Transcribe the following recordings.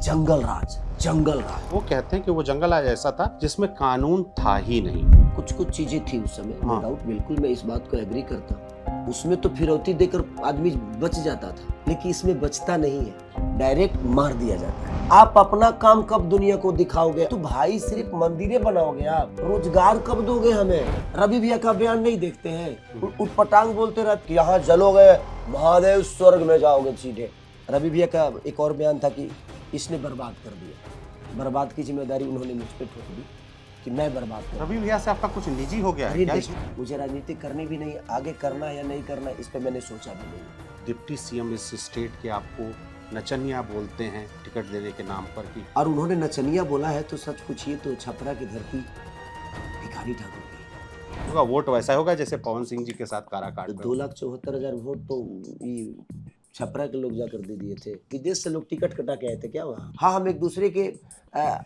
जंगल राज, जंगल राज। वो कहते हैं कि वो जंगल राज ऐसा था जिसमें कानून था ही नहीं। कुछ कुछ चीजें थी उस समय, नो हाँ। डाउट, बिल्कुल मैं इस बात को एग्री करता हूँ। उसमें तो फिरौती देकर आदमी बच जाता था, लेकिन इसमें बचता नहीं है, डायरेक्ट मार दिया जाता है। आप अपना काम कब दुनिया को दिखाओगे? तो भाई सिर्फ मंदिरें बनाओगे, आप रोजगार कब दोगे हमें? रवि भैया का बयान नहीं देखते हैं, उटपटांग बोलते रहते कि यहाँ जलोगे महादेव स्वर्ग में जाओगे सीधे। रवि भैया का एक और बयान था कि इसने बर्बाद कर दिया, बर्बाद की जिम्मेदारी उन्होंने मुझ पर ठोक दी कि मैं बर्बाद कर। रवि भैया से आपका कुछ निजी हो गया है अरे क्या? देखिए, मुझे राजनीति करनी भी नहीं, आगे करना या नहीं करना इस पे मैंने सोचा भी नहीं। डिप्टी सीएम इस स्टेट के आपको नचनिया बोलते हैं टिकट देने के नाम पर कि और उन्होंने नचनिया बोला है तो सच पूछिए तो छपरा की धरती भिखारी ठाकुर की है। होगा वोट वैसा होगा जैसे पवन सिंह जी के साथ काराकाट तो में 2,74,000 वोट तो ये छपरा के लोग जाकर दे दिए थे। विदेश से लोग टिकट कटा के आए थे क्या वहाँ? हाँ, हम एक दूसरे के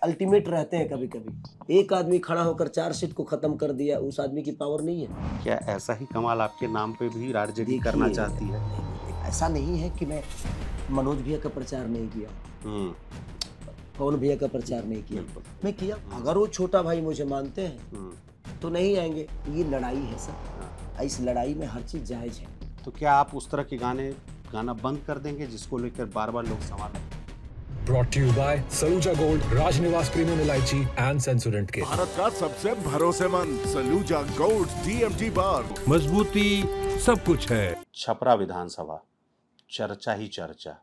अल्टीमेट रहते हैं कभी कभी। एक आदमी खड़ा होकर 4 सीट को खत्म कर दिया, उस आदमी की पावर नहीं है। क्या ऐसा ही कमाल आपके नाम पे भी आरजेडी करना देखिए, चाहती है? ऐसा नहीं है कि मैं मनोज भैया का प्रचार नहीं किया, हम्म, पवन भैया का प्रचार नहीं किया, बिल्कुल। मैं किया। अगर वो छोटा भाई मुझे मानते हैं हम्म, तो नहीं आएंगे। ये लड़ाई है सर, हाँ। इस लड़ाई में हर चीज जायज है। तो क्या आप उस तरह के गाना बंद कर देंगे जिसको लेकर बार बार लोग सवाल है? Brought to you by Saluja Gold, Rajnivas Premium Elaichi and Sensodyne Kit. Bharat का सबसे भरोसेमंद सलूजा गोल्ड DMT बार। मजबूती सब कुछ है। छपरा विधानसभा चर्चा ही चर्चा,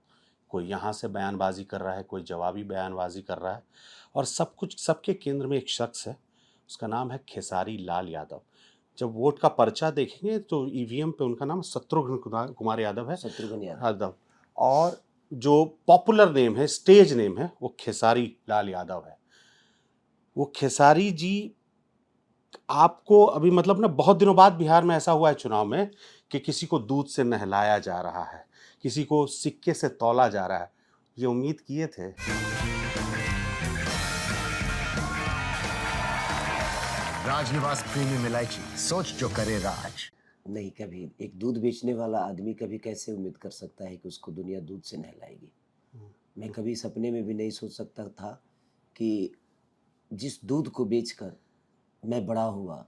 कोई यहाँ से बयानबाजी कर रहा है, कोई जवाबी बयानबाजी कर रहा है, और सब कुछ सबके केंद्र में एक शख्स है, उसका नाम है खेसारी लाल यादव। जब वोट का पर्चा देखेंगे तो ईवीएम पे उनका नाम शत्रुघ्न कुमार यादव है, शत्रुघ्न यादव, और जो पॉपुलर नेम है, स्टेज नेम है, वो खेसारी लाल यादव है। वो खेसारी जी आपको अभी मतलब ना बहुत दिनों बाद बिहार में ऐसा हुआ है चुनाव में कि किसी को दूध से नहलाया जा रहा है, किसी को सिक्के से तौला जा रहा है। ये उम्मीद किए थे? राजनिवास प्रीमियम इलायची, सोच जो करे राज। नहीं, कभी एक दूध बेचने वाला आदमी कभी कैसे उम्मीद कर सकता है कि उसको दुनिया दूध से नहलाएगी? मैं कभी सपने में भी नहीं सोच सकता था कि जिस दूध को बेचकर मैं बड़ा हुआ,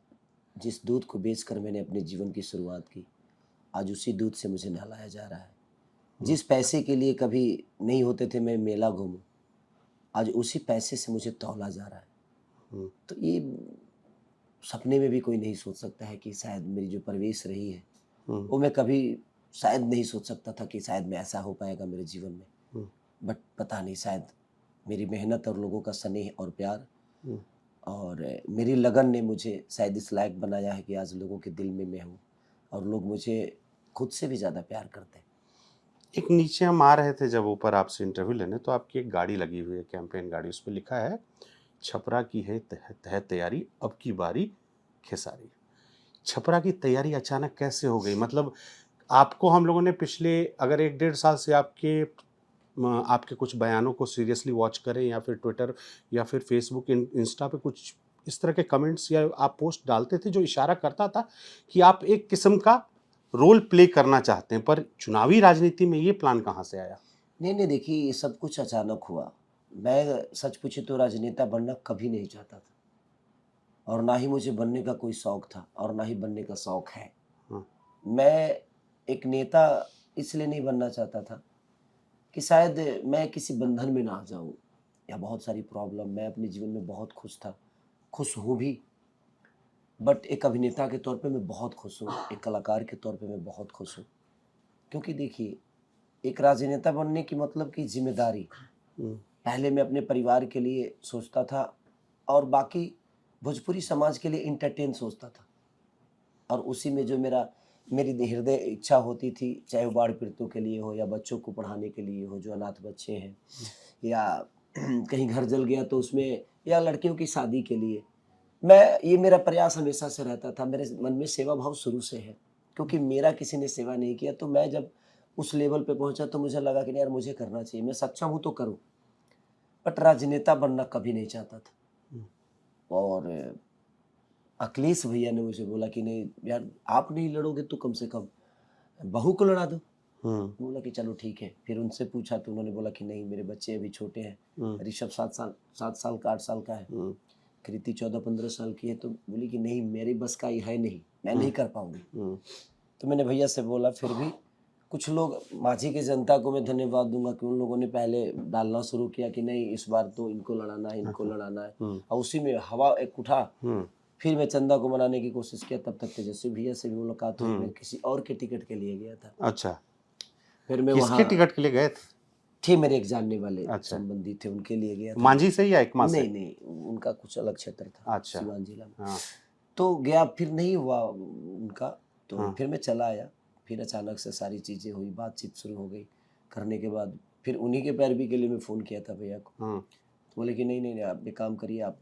जिस दूध को बेचकर मैंने अपने जीवन की शुरुआत की, आज उसी दूध से मुझे नहलाया जा रहा है। जिस पैसे के लिए कभी नहीं होते थे मैं मेला घूमूं, आज उसी पैसे से मुझे तौला जा रहा है। तो ये सपने में भी कोई नहीं सोच सकता है कि शायद मेरी जो परवरिश रही है वो मैं कभी शायद नहीं सोच सकता था कि शायद मैं ऐसा हो पाएगा मेरे जीवन में। बट पता नहीं, शायद मेरी मेहनत और लोगों का स्नेह और प्यार और मेरी लगन ने मुझे शायद इस लायक बनाया है कि आज लोगों के दिल में मैं हूँ और लोग मुझे खुद से भी ज़्यादा प्यार करते हैं। एक नीचे हम आ रहे थे जब ऊपर आपसे इंटरव्यू लेने, तो आपकी एक गाड़ी लगी हुई है, कैंपेन गाड़ी, उस पर लिखा है छपरा की है तह तैयारी, अब की बारी खेसारी। छपरा की तैयारी अचानक कैसे हो गई? मतलब आपको हम लोगों ने पिछले अगर 1-1.5 साल से आपके कुछ बयानों को सीरियसली वॉच करें, या फिर ट्विटर या फिर फेसबुक इंस्टा पे कुछ इस तरह के कमेंट्स या आप पोस्ट डालते थे जो इशारा करता था कि आप एक किस्म का रोल प्ले करना चाहते हैं, पर चुनावी राजनीति में ये प्लान कहाँ से आया? नहीं, देखिए, ये सब कुछ अचानक हुआ। मैं सच पूछे तो राजनेता बनना कभी नहीं चाहता था और ना ही मुझे बनने का कोई शौक था और ना ही बनने का शौक है। मैं एक नेता इसलिए नहीं बनना चाहता था कि शायद मैं किसी बंधन में ना आ जाऊं या बहुत सारी प्रॉब्लम। मैं अपने जीवन में बहुत खुश था, खुश हूँ भी, बट एक अभिनेता के तौर पे मैं बहुत खुश हूँ, एक कलाकार के तौर पे मैं बहुत खुश हूँ। क्योंकि देखिए, एक राजनेता बनने की मतलब की जिम्मेदारी, पहले मैं अपने परिवार के लिए सोचता था और बाकी भोजपुरी समाज के लिए इंटरटेन सोचता था, और उसी में जो मेरी हृदय इच्छा होती थी, चाहे वो बाढ़ पीड़ितों के लिए हो या बच्चों को पढ़ाने के लिए हो जो अनाथ बच्चे हैं, या कहीं घर जल गया तो उसमें, या लड़कियों की शादी के लिए, ये मेरा प्रयास हमेशा से रहता था। मेरे मन में सेवा भाव शुरू से है, क्योंकि मेरा किसी ने सेवा नहीं किया। तो मैं जब उस लेवल पे पहुंचा तो मुझे लगा कि यार मुझे करना चाहिए, मैं सक्षम हूँ तो करूँ। बट राजनेता बनना कभी नहीं चाहता था। और अखिलेश भैया ने मुझे बोला कि नहीं यार, आप नहीं लड़ोगे तो कम से कम बहू को लड़ा दो। बोला कि चलो ठीक है। फिर उनसे पूछा तो उन्होंने बोला कि नहीं, मेरे बच्चे अभी छोटे हैं। ऋषभ 7 साल का 8 साल का है, कृति 14-15 साल की है। तो बोली कि नहीं, मेरी बस का ये है नहीं, मैं नहीं कर पाऊंगी। तो मैंने भैया से बोला, फिर भी कुछ लोग, माझी की जनता को मैं धन्यवाद दूंगा कि उन लोगों ने पहले डालना शुरू किया कि नहीं इस बार तो इनको लड़ाना है, इनको लड़ाना है, और उसी में हवा एक उठा। फिर मैं चंदा को मनाने की कोशिश किया, तब तक तेजस्वी भैया से भी मुलाकात हुई। मैं किसी और के टिकट के लिए गया था। अच्छा, फिर मैं किसके वहाँ टिकट के लिए गए थे? मेरे एक जानने वाले अच्छा। संबंधी थे, उनके लिए गया था। मांझी से या एकमा से? नहीं, उनका कुछ अलग क्षेत्र था। अच्छा। सिवान जिला में। हाँ। तो गया, फिर नहीं हुआ उनका। तो फिर मैं चला आया। फिर अचानक से सारी चीज़ें हुई, बातचीत शुरू हो गई। करने के बाद फिर उन्हीं के पैरवी के लिए मैं फ़ोन किया था भैया को। तो बोले कि नहीं, आप एक काम करिए, आप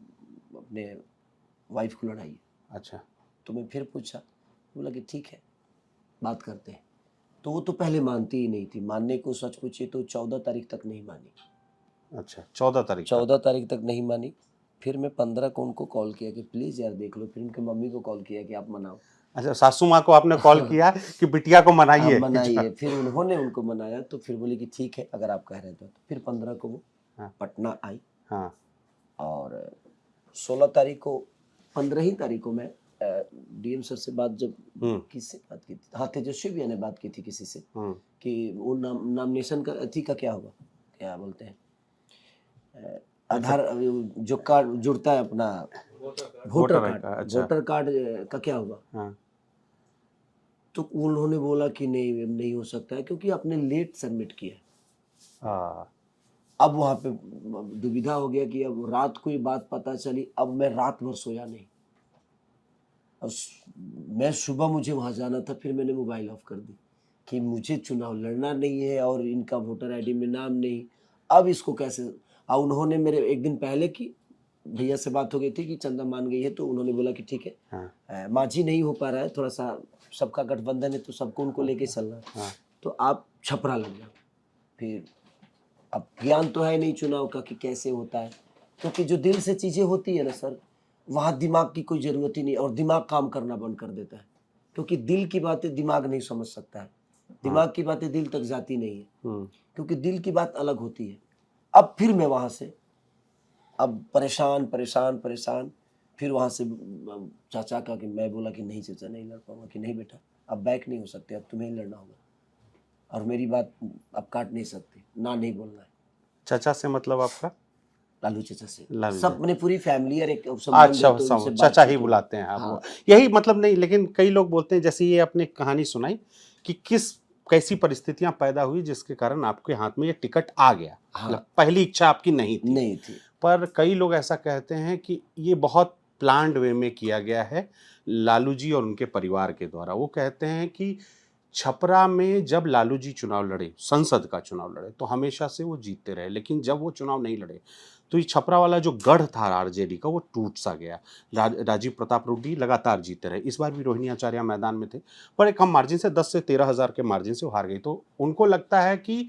अपने वाइफ को लड़ाइए। अच्छा। तो मैं फिर पूछा, बोला कि ठीक है, बात करते हैं। तो वो तो पहले मानती ही नहीं थी। मानने को सच पूछिए तो 14 तारीख तक नहीं मानी। अच्छा, 14 तारीख तक? 14 तारीख तक नहीं मानी। फिर मैं 15 को उनको कॉल किया कि प्लीज़ यार देख लो। फिर उनके मम्मी को कॉल किया कि आप मनाओ। अच्छा, सासू माँ को आपने कॉल किया कि बिटिया को मनाइए? मनाइए। फिर उन्होंने उनको मनाया। तो फिर बोली कि ठीक है, अगर आप कह रहे हैं तो। फिर 15 को वो पटना आई। हाँ। और 16 तारीख को, 15 ही तारीख को मैं डीएम सर से बात, जब किससे बात की थी, हाँ तेजस्वी भैया ने बात की थी किसी से, कि वो नामिनेशन का अथी का क्या होगा, क्या बोलते हैं, आधार जो कार्ड जुड़ता है अपना, वोटर कार्ड। अच्छा। वोटर कार्ड का क्या होगा? हाँ। तो उन्होंने बोला कि नहीं हो सकता है, क्योंकि आपने लेट सबमिट किया। अब वहाँ पे दुविधा हो गया कि अब रात को ये बात पता चली। अब मैं रात भर सोया नहीं। और मैं सुबह, मुझे वहाँ जाना था। फिर मैंने मोबाइल ऑफ कर दी कि मुझे चुनाव लड़ना नहीं है और इनका वोटर आईडी में नाम नहीं। अब इसको कैसे? और उन्होंने मेरे एक दिन पहले की भैया से बात हो गई थी कि चंदा मान गई है। तो उन्होंने बोला कि ठीक है, माझी नहीं हो पा रहा है, थोड़ा सा सबका गठबंधन है तो सबको उनको लेके चलना है, तो आप छपरा लग जाओ। फिर अब ज्ञान तो है नहीं चुनाव का कि कैसे होता है, क्योंकि जो दिल से चीज़ें होती है ना सर, वहाँ दिमाग की कोई ज़रूरत ही नहीं। और दिमाग काम करना बंद कर देता है, क्योंकि दिल की बातें दिमाग नहीं समझ सकता है, दिमाग की बातें दिल तक जाती नहीं है, क्योंकि दिल की बात अलग होती है। अब फिर मैं वहाँ से अब परेशान। फिर वहाँ से चाचा का कि मैं बोला कि नहीं चाचा, नहीं लड़ पाऊंगा। कि नहीं बेटा, अब बैक नहीं हो सकते, अब तुम्हें ही लड़ना होगा, और मेरी बात अब काट नहीं सकती, ना नहीं बोलना है। चाचा से मतलब आपका? लालू चाचा से। लालू सब अपने पूरी फैमिली और एक अच्छा, चाचा ही बुलाते हैं आपको। यही मतलब नहीं, लेकिन कई लोग बोलते हैं, जैसे ये अपनी कहानी सुनाई कि कैसी परिस्थितियां पैदा हुई जिसके कारण आपके हाथ में ये टिकट आ गया। मतलब पहली इच्छा आपकी नहीं थी। पर कई लोग ऐसा कहते हैं कि ये बहुत प्लान्ड वे में किया गया है लालू जी और उनके परिवार के द्वारा। वो कहते हैं कि छपरा में जब लालू जी चुनाव लड़े, संसद का चुनाव लड़े, तो हमेशा से वो जीतते रहे, लेकिन जब वो चुनाव नहीं लड़े तो ये छपरा वाला जो गढ़ था आरजेडी का, वो टूट सा गया। राजीव प्रताप रूडी लगातार जीते रहे। इस बार भी रोहिणी आचार्य मैदान में थे, पर एक कम मार्जिन से 10 से 13 हज़ार के मार्जिन से वो हार गई। तो उनको लगता है कि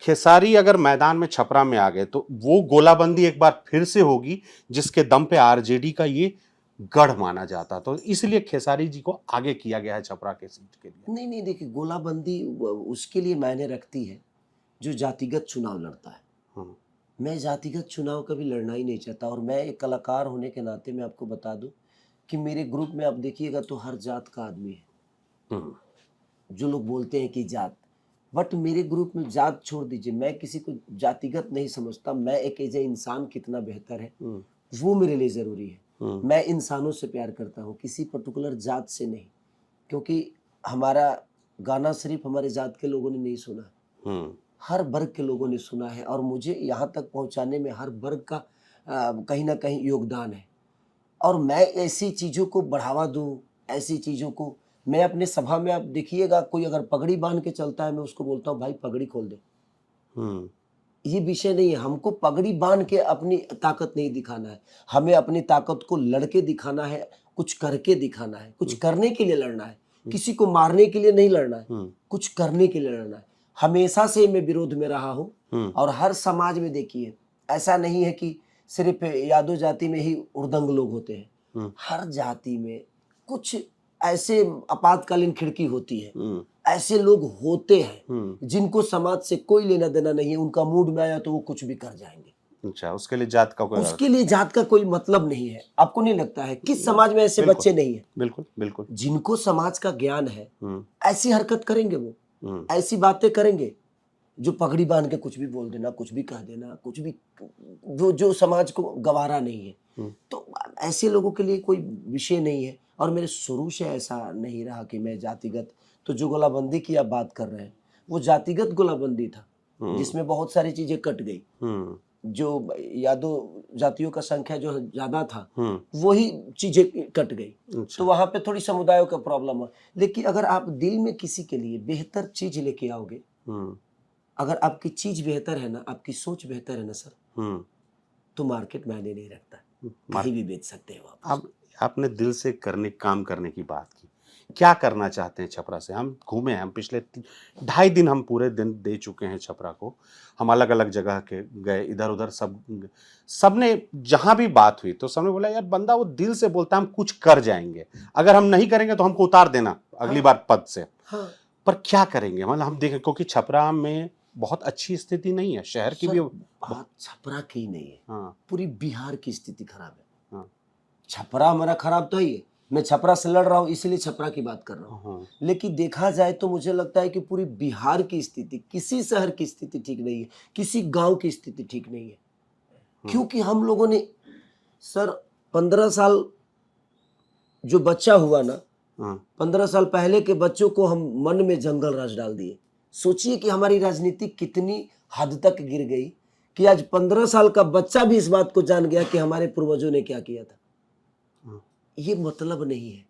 खेसारी अगर मैदान में छपरा में आ गए तो वो गोलाबंदी एक बार फिर से होगी, जिसके दम पे आरजेडी का ये गढ़ माना जाता। तो इसलिए खेसारी जी को आगे किया गया है छपरा के सीट के लिए। नहीं, देखिए, गोलाबंदी उसके लिए मायने रखती है जो जातिगत चुनाव लड़ता है। मैं जातिगत चुनाव कभी लड़ना ही नहीं चाहता। और मैं एक कलाकार होने के नाते मैं आपको बता दूं कि मेरे ग्रुप में आप देखिएगा तो हर जात का आदमी है। जो लोग बोलते हैं कि जात, बट मेरे ग्रुप में जात छोड़ दीजिए, मैं किसी को जातिगत नहीं समझता। मैं एक एज इंसान कितना बेहतर है वो मेरे लिए ज़रूरी है। मैं इंसानों से प्यार करता हूँ, किसी पर्टिकुलर जात से नहीं, क्योंकि हमारा गाना सिर्फ हमारे जात के लोगों ने नहीं सुना, हर वर्ग के लोगों ने सुना है। और मुझे यहाँ तक पहुँचाने में हर वर्ग का कहीं ना कहीं योगदान है। और मैं ऐसी चीज़ों को बढ़ावा दूँ, ऐसी चीज़ों को मैं अपने सभा में, आप देखिएगा, कोई अगर पगड़ी बांध के चलता है, मैं उसको बोलता हूँ भाई पगड़ी खोल दे। ये विषय नहीं है, हमको पगड़ी बांध के अपनी ताकत नहीं दिखाना है, हमें अपनी ताकत को लड़के दिखाना है, कुछ करके दिखाना है, कुछ करने के लिए लड़ना है। किसी को मारने के लिए नहीं लड़ना है, कुछ करने के लिए लड़ना है। हमेशा से मैं विरोध में रहा हूँ। और हर समाज में देखिए, ऐसा नहीं है कि सिर्फ यादव जाति में ही उर्दंग लोग होते हैं। हर जाति में कुछ ऐसे आपातकालीन खिड़की होती है ऐसे लोग होते हैं हम्म। जिनको समाज से कोई लेना देना नहीं है, उनका मूड में आया तो वो कुछ भी कर जाएंगे। अच्छा, उसके लिए जात का कोई उसके लिए जात का कोई मतलब नहीं है। आपको नहीं लगता है किस समाज में ऐसे बिल्कुल। बच्चे नहीं है? बिल्कुल बिल्कुल। जिनको समाज का ज्ञान है हम्म। ऐसी हरकत करेंगे, वो हम्म। ऐसी बातें करेंगे जो पगड़ी बांध के कुछ भी बोल देना, कुछ भी कह देना, कुछ भी जो समाज को गवारा नहीं है। हम्म। तो ऐसे लोगों के लिए कोई विषय नहीं है। और मेरे शुरू से ऐसा नहीं रहा कि मैं जातिगत, तो जो गोलाबंदी की आप बात कर रहे हैं वो जातिगत गोलाबंदी था जिसमें बहुत सारी चीजें कट गई। हम्म। जो यादव जातियों का संख्या जो ज्यादा था हम्म। वही चीजें कट गई, अच्छा। तो वहां पे थोड़ी समुदायों का प्रॉब्लम है। लेकिन अगर आप दिल में किसी के लिए बेहतर चीज लेके आओगे, हम्म। अगर आपकी चीज बेहतर है ना, आपकी सोच बेहतर है ना सर, हम्म। तो मार्केट मायने नहीं रखता, कहीं भी बेच सकते हो आप। अब आपने दिल से काम करने की बात की, क्या करना चाहते हैं छपरा से? हम घूमे हैं, हम पिछले 2.5 दिन हम पूरे दिन दे चुके हैं छपरा को। हम अलग अलग जगह के गए, इधर उधर सबने जहां भी बात हुई तो सबने बोला यार बंदा वो दिल से बोलता है हम कुछ कर जाएंगे, अगर हम नहीं करेंगे तो हमको उतार देना अगली बार पद से। हाँ पर क्या करेंगे, मतलब हम देखें, क्योंकि छपरा में बहुत अच्छी स्थिति नहीं है, शहर की भी। सर, बात छपरा की नहीं है, हाँ। पूरी बिहार की स्थिति खराब है। हाँ। छपरा हमारा खराब तो ही है, मैं छपरा से लड़ रहा हूँ इसीलिए छपरा की बात कर रहा हूँ। हाँ। लेकिन देखा जाए तो मुझे लगता है कि पूरी बिहार की स्थिति, किसी शहर की स्थिति ठीक नहीं है, किसी गांव की स्थिति ठीक नहीं है। क्योंकि हम लोगों ने सर 15 साल जो बच्चा हुआ ना, हाँ। 15 साल पहले के बच्चों को हम मन में जंगल राज डाल दिए। सोचिए कि हमारी राजनीति कितनी हद तक गिर गई कि आज 15 साल का बच्चा भी इस बात को जान गया कि हमारे पूर्वजों ने क्या किया था। ये मतलब नहीं है।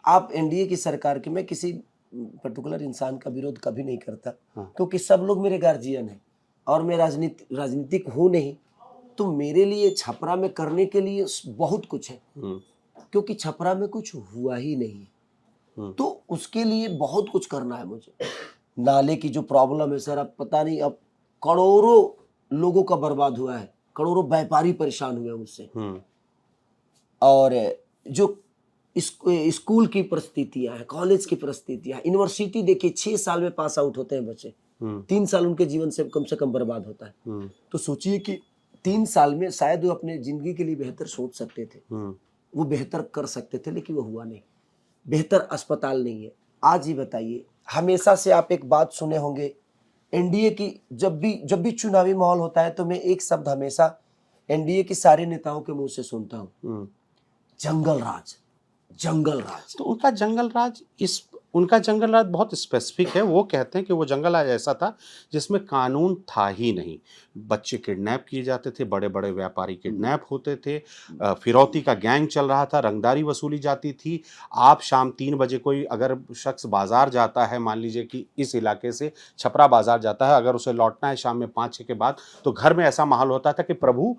आप एनडीए की सरकार के, मैं किसी पर्टिकुलर इंसान का विरोध कभी नहीं करता, क्योंकि सब लोग मेरे गार्जियन हैं और मैं राजनीतिक हूँ नहीं, तो मेरे लिए छपरा में करने के लिए बहुत कुछ है, क्योंकि छपरा में कुछ हुआ ही नहीं है। तो उसके लिए बहुत कुछ करना है मुझे। नाले की जो प्रॉब्लम है सर, अब पता नहीं, अब करोड़ों लोगों का बर्बाद हुआ है, करोड़ों व्यापारी परेशान हुए मुझसे। और जो स्कूल की परिस्थितियां हैं, कॉलेज की परिस्थितियां, यूनिवर्सिटी देखिए 6 साल में पास आउट होते हैं बच्चे, 3 साल उनके जीवन से कम बर्बाद होता है। तो सोचिए कि 3 साल में शायद वो अपने जिंदगी के लिए बेहतर सोच सकते थे, वो बेहतर कर सकते थे, लेकिन वो हुआ नहीं। बेहतर अस्पताल नहीं है। आज ही बताइए, हमेशा से आप एक बात सुने होंगे एनडीए की, जब भी चुनावी माहौल होता है तो मैं एक शब्द हमेशा एनडीए के सारे नेताओं के मुंह से सुनता हूं, जंगल राज, जंगल राज। तो उनका जंगल राज बहुत स्पेसिफिक है। वो कहते हैं कि वो जंगल राज ऐसा था जिसमें कानून था ही नहीं, बच्चे किडनैप किए जाते थे, बड़े बड़े व्यापारी किडनैप होते थे, फिरौती का गैंग चल रहा था, रंगदारी वसूली जाती थी। आप शाम 3 बजे कोई अगर शख्स बाजार जाता है, मान लीजिए कि इस इलाके से छपरा बाजार जाता है, अगर उसे लौटना है शाम में 5-6 के बाद, तो घर में ऐसा माहौल होता था कि प्रभु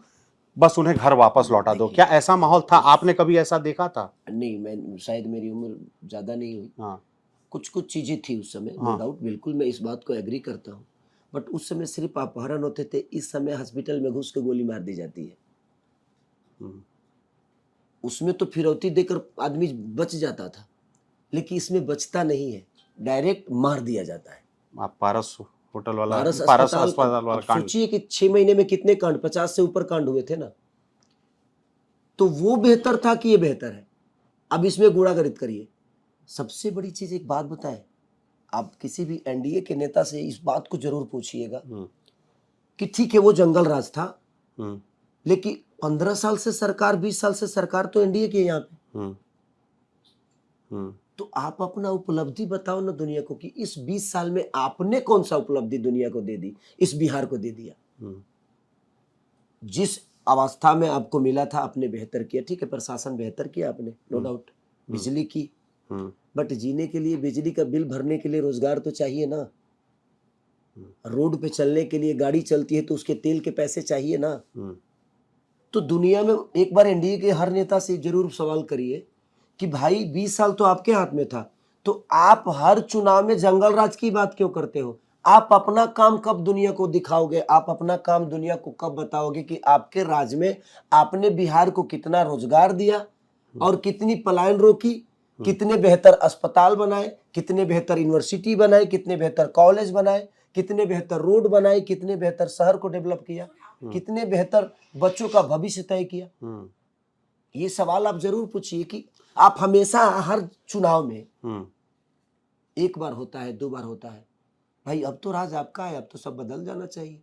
बस उन्हें घर वापस लौटा दो। क्या ऐसा माहौल था? आपने कभी ऐसा देखा था? नहीं, मैं शायद, मेरी उम्र ज्यादा नहीं हुई। हाँ। कुछ चीजें थी उस समय, नो डाउट, बिल्कुल मैं इस बात को एग्री करता हूँ। बट उस समय सिर्फ अपहरण होते थे, इस समय हॉस्पिटल में घुस के गोली मार दी जाती है। उसमें तो फिरौती देकर आदमी बच जाता था, लेकिन इसमें बचता नहीं है, डायरेक्ट मार दिया जाता है। आप पारस होटल वाला, पारस पारस अस्पताल अस्पताल वाला कांड, सोचिए कि 6 महीने में कितने कांड, 50 से ऊपर कांड हुए थे ना। तो वो बेहतर था कि ये बेहतर है? अब इसमें गुणागरित करिए। सबसे बड़ी चीज एक बात बताएं, आप किसी भी एनडीए के नेता से इस बात को जरूर पूछिएगा कि ठीक है वो जंगल राज था, लेकिन 15 साल से सरकार, 20 साल से सरकार तो एनडीए की है यहाँ पे। तो आप अपना उपलब्धि बताओ ना दुनिया को कि इस 20 साल में आपने कौन सा उपलब्धि दुनिया को दे दी, इस बिहार को दे दिया। जिस अवस्था में आपको मिला था आपने बेहतर किया, ठीक है, प्रशासन बेहतर किया आपने, नो डाउट, बिजली की, बट जीने के लिए, बिजली का बिल भरने के लिए रोजगार तो चाहिए ना। रोड पे चलने के लिए, गाड़ी चलती है तो उसके तेल के पैसे चाहिए ना। तो दुनिया में एक बार एनडीए के हर नेता से जरूर सवाल करिए कि भाई 20 साल तो आपके हाथ में था, तो आप हर चुनाव में जंगल राज की बात क्यों करते हो? आप अपना काम कब दुनिया को दिखाओगे? आप अपना काम दुनिया को कब बताओगे कि आपके राज में आपने बिहार को कितना रोजगार दिया और कितनी पलायन रोकी कितने बेहतर अस्पताल बनाए, कितने बेहतर यूनिवर्सिटी बनाए, कितने बेहतर कॉलेज बनाए, कितने बेहतर रोड बनाए, कितने बेहतर शहर को डेवलप किया, कितने बेहतर बच्चों का भविष्य तय किया। ये सवाल आप जरूर पूछिए कि आप हमेशा हर चुनाव में एक बार होता है, 2 बार होता है, भाई अब तो राज आपका है, अब तो सब बदल जाना चाहिए।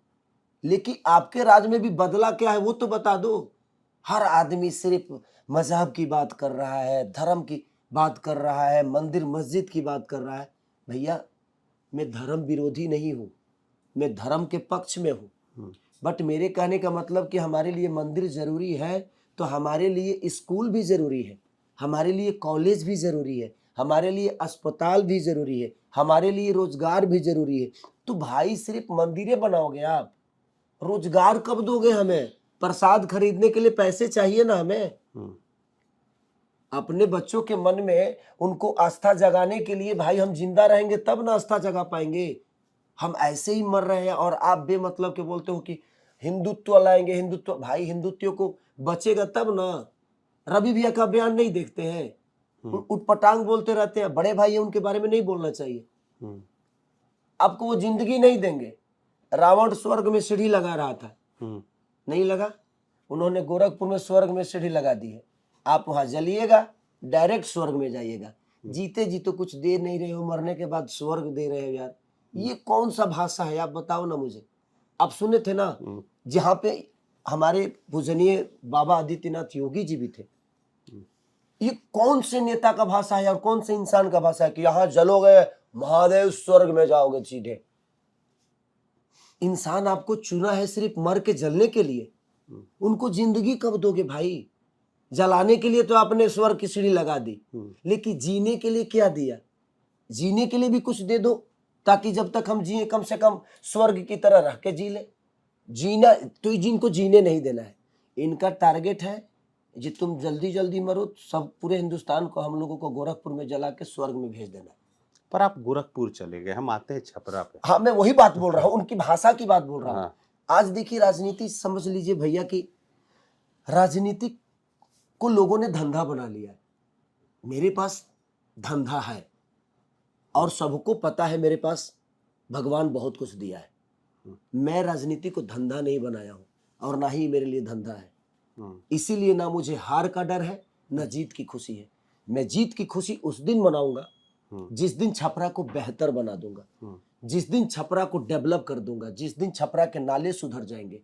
लेकिन आपके राज में भी बदला क्या है वो तो बता दो। हर आदमी सिर्फ मजहब की बात कर रहा है, धर्म की बात कर रहा है, मंदिर मस्जिद की बात कर रहा है। भैया मैं धर्म विरोधी नहीं हूँ, मैं धर्म के पक्ष में हूँ, बट मेरे कहने का मतलब कि हमारे लिए मंदिर जरूरी है तो हमारे लिए स्कूल भी जरूरी है, हमारे लिए कॉलेज भी जरूरी है, हमारे लिए अस्पताल भी जरूरी है, हमारे लिए रोजगार भी जरूरी है। तो भाई सिर्फ मंदिरें बनाओगे आप, रोजगार कब दोगे हमें? प्रसाद खरीदने के लिए पैसे चाहिए ना हमें। अपने बच्चों के मन में उनको आस्था जगाने के लिए भाई हम जिंदा रहेंगे तब ना आस्था जगा पाएंगे। हम ऐसे ही मर रहे हैं और आप बेमतलब के बोलते हो कि हिंदुत्व लाएंगे, हिंदुत्व। भाई हिंदुत्व को बचेगा तब ना। रवि भैया का बयान नहीं देखते हैं, उटपटांग बोलते रहते हैं, बड़े भाई है उनके बारे में नहीं बोलना चाहिए। आपको वो जिंदगी नहीं देंगे। रावण स्वर्ग में सीढ़ी लगा रहा था, नहीं लगा, उन्होंने गोरखपुर में स्वर्ग में सीढ़ी लगा दी है। आप वहां जलिएगा, डायरेक्ट स्वर्ग में जाइएगा। जीते जी तो कुछ दे नहीं रहे हो, मरने के बाद स्वर्ग दे रहे हो यार। ये कौन सा भाषा है आप बताओ ना मुझे। आप सुने थे ना जहाँ पे हमारे पूजनीय बाबा आदित्यनाथ योगी जी भी थे। ये कौन से नेता का भाषा है और कौन से इंसान का भाषा है कि यहाँ जलोगे महादेव स्वर्ग में जाओगे सीधे। इंसान आपको चुना है सिर्फ मर के जलने के लिए, उनको जिंदगी कब दोगे भाई? जलाने के लिए तो आपने स्वर्ग की सीढ़ी लगा दी, लेकिन जीने के लिए क्या दिया? जीने के लिए भी कुछ दे दो ताकि जब तक हम जिए कम से कम स्वर्ग की तरह रह के जी ले। जीना तो जिनको जीने नहीं देना है, इनका टारगेट है कि तुम जल्दी जल्दी मरो, सब पूरे हिंदुस्तान को हम लोगों को गोरखपुर में जला के स्वर्ग में भेज देना। पर आप गोरखपुर चले गए, हम आते हैं छपरा पे। हाँ मैं वही बात बोल रहा हूँ, उनकी भाषा की बात बोल रहा हूँ। आज देखिए राजनीति समझ लीजिए भैया कि राजनीति को लोगों ने धंधा बना लिया है। मेरे पास धंधा है और सबको पता है मेरे पास भगवान बहुत कुछ दिया है। मैं राजनीति को धंधा नहीं बनाया हूं और ना ही मेरे लिए धंधा है। इसीलिए ना मुझे हार का डर है ना जीत की खुशी है। मैं जीत की खुशी उस दिन मनाऊंगा जिस दिन छपरा को बेहतर बना दूंगा, जिस दिन छपरा को डेवलप कर दूंगा, जिस दिन छपरा के नाले सुधर जाएंगे,